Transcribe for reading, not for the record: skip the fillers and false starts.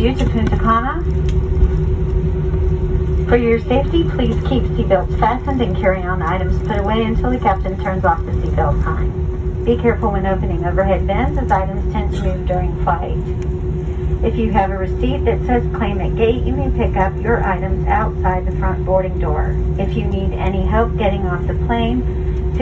you to Punta Cana. For your safety, please keep seatbelts fastened and carry on items put away until the captain turns off the seatbelt sign. Be careful when opening overhead bins as items tend to move during flight. If you have a receipt that says claim at gate, you may pick up your items outside the front boarding door. If you need any help getting off the plane,